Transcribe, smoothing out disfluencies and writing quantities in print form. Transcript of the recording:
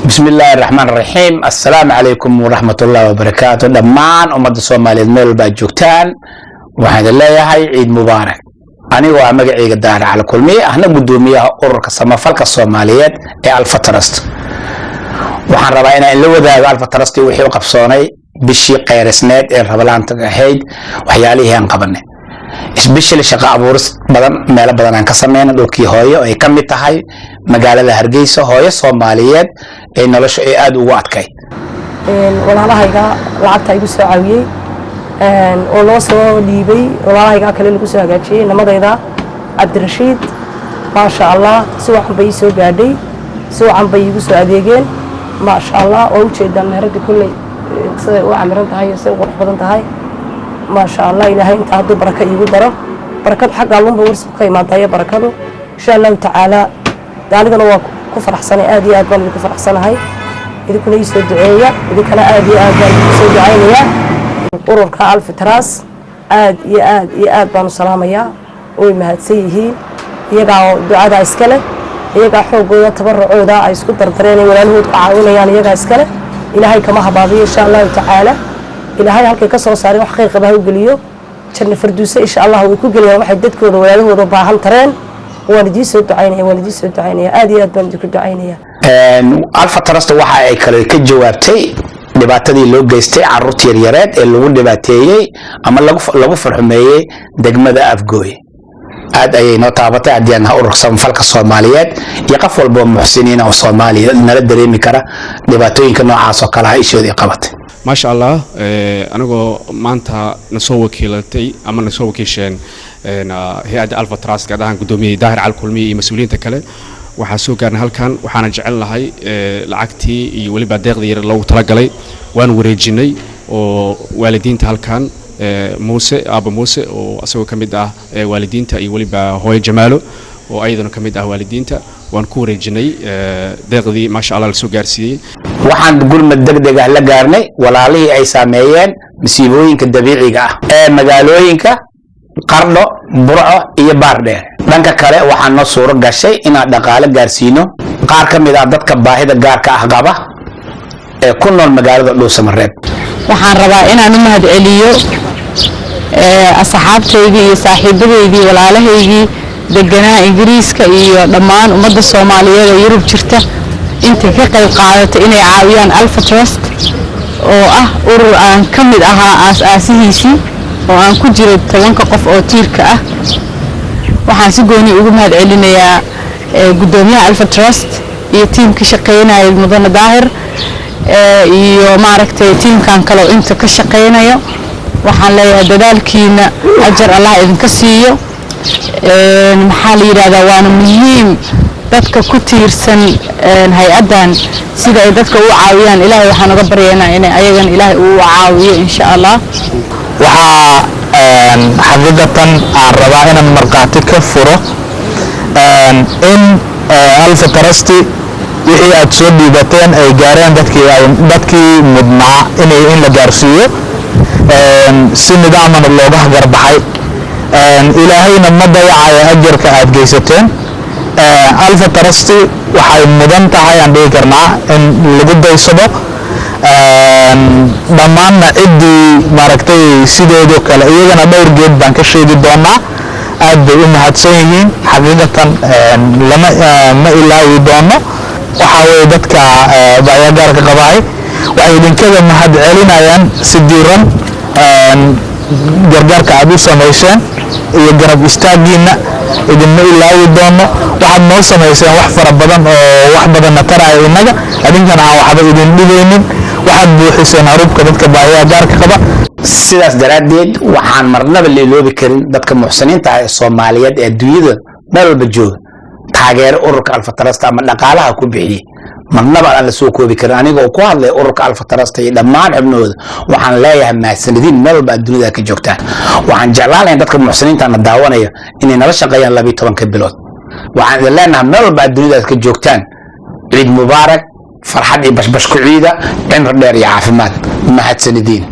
بسم الله الرحمن الرحيم. السلام عليكم ورحمة الله وبركاته. دمان أمد الصومالي ميل باجوكتان وهذا الله يحيي عيد مبارك. أنا ومجا عيد الدار على كل مية إحنا قدوميها أورك سما فلك الصوماليات ألف ترست. وحن ربعنا اللي هو ذا ألف ترست وحي وقفصوني بشي قيرسنات الربلان تجاهيد وحياليه انقبلنا. isbishil shaqa abuuris badan meel badan aan ka sameeyna dhulkii hooyo ay kamid tahay magaalada Hargeysa hooyo Soomaaliyeed ee nolosha ay aad ugu adkay walaalahayga lacagta igu soo caawiyay oo loo soo dhiibay walaalahayga kale lagu soo hagaajiyay namadayda Abdirashiid ma sha Allah si waxan bay soo gaadhay si waxan bay igu soo adeegeen ma sha Allah oo u jeedaan meerada kulay sida uu camiran tahay sida qurux badan tahay ما شاء الله إلهي أنت هذا بركة يقدره بركة حق الله بورسك ما ضيع بركته إن شاء الله تعالى ذلك أنا كفر حسنة آدي أدم كفر حسنة هاي إذا كنا يسود دعية إذا كان آدي أدم يسود دعية قرر كألف تراس آد بانو سلامة يا ومهد سيهين يقع دعاء إسكاله يقع حقوق يتبرع عودا يسكت درترين ولا هو تعاون يعني يقع إسكاله إلهي كما هبابي إن شاء الله تعالى إلهي هالك كسر صاري وحقيقة به وقليو كان فردوسة إن شاء الله ويكون قليو واحد دتكون ولا له ربع ترين والدي سود عينيه والدي سود عينيه آدي أدم دكتور عينيه ألف ترست واحد كجوابتي دبعتني لو جيستي عروتي اليرات اللي هو دبعتي أما لو فرحمية دجمة أفجوي هذا أي نطابته عندي أنها أرخص فلك الصوماليات يقفوا البوم محسنين أو صومالي نرد ريمي كرا دبعتوين كانوا عاصوا كلها إيشوا دي قبض ما شاء الله أنا مانتا نسوي كيلتي أما نسوي كيشين هي ألف تراس قاعدين قدومي ظاهر على كل مية مسؤولين تكله وحاسو كان هالكان وحنا جعل هاي لعقتي يولي بعد غير لو تلقى لي وأنا وريجيني ووالدين تهالكان موسى أبو موسى وأسوي كمدة والدين تا يولي بهوي جماله وأيضا كمدة والدين تا وانكوري جني دغدي ما شاء الله السوق جارسي waxaan gurmad degdeg ah la gaarnay walaalihii ay saameeyeen masiibooyinka dabiiciga ah ee magaalooyinka Qardho Burco iyo Baardheer dhanka kale waxaan noo suuro gashay inaan dhaqaale gaarsiino qaar ka mid ah dadka baahida gaarka ah qaba ee ku nool magaalada Dhuusamareeb waxaan rabaa inaan u mahad celiyo asxaabtaydii iyo saaxiibadeydii walaalahaygii deganaa Ingiriiska iyo dhammaan ummadda Soomaaliyeed ee Yurub jirta inta ka qayb qaadatay inay caawiyaan Alpha Trust oo ah urur aan ka mid ahaa aas-aasihiisii oo aan ku jiray 10 qof oo tiirka ah waxaan si gooni ugu mahad celinayaa gudoomiyaha Alpha Trust iyo tiimka shaqeynaya mudane daahir iyo maaragtay tiimkan kale oo inta ka shaqeynayo waxaan leeyahay dadaalkiina ajar Allah idinka siiyo maxaa la yiraahdaa waana muhiim dadka ku tiirsan hay'adan sida ay dadka u caawiyaan Ilaahay waxaan uga baryaynaa in ayagan Ilaahay uu caawiyo insha Allah waxa xaqiiqatan aan rabaa inaan marqaati ka furo in Alpha Trust wixii aad soo dhiibateen ay gaareen dadkii mudnaa in la gaarsiiyo si nidaamana looga garbaxay ilaahayna ma dayacayo ajarka aad geysateen Alpha Trust waxay mudan tahay aan dhigi karnaa in lagu daysado dhammaanna ciddii maaragtay sideedoo kale iyagana dhowr geed baan ka sheegi doonaa aad bay u mahadsan yihiin xaqiiqatan ma ilaawi doono waxaa weeye dadka baayagaarka qabaay waxay idinkaga mahad celinayaan si diiran gargaarka aad u samayseen iyo garab istaagiina idinma ilaawi doono waxaad noo samayseen wax fara badan oo wax badanna taraya innaga adinkana aan waxba idin dhigaynin waxaad buuxiseen harubka dadka baahiyaha gaarka qaba sidaas daraaddeed waxaan marnaba la iloobi karin dadka muxsiniinta ah ee Soomaaliyeed ee adduunyada meel walba jooga taageero ururka Alpha Trust ama dhaqaalaha ku bixiyay marnaba aan la soo koobi karin anigoo ku hadlay ururka Alpha Trust iyo dhammaan xubnooda waxaan leeyahay mahadsanidin meel walba adduunyada ka joogtaan waxaan jeclaanahay dadka muxsiniinta aan daawanaya inay nala shaqeeyaan 12 bilood waxaan leenahay meel walba adduunyada ka joogtaan ciid mubaarak farxad iyo bashbash ku ciida cimri dheer iyo caafimaad mahadsanidin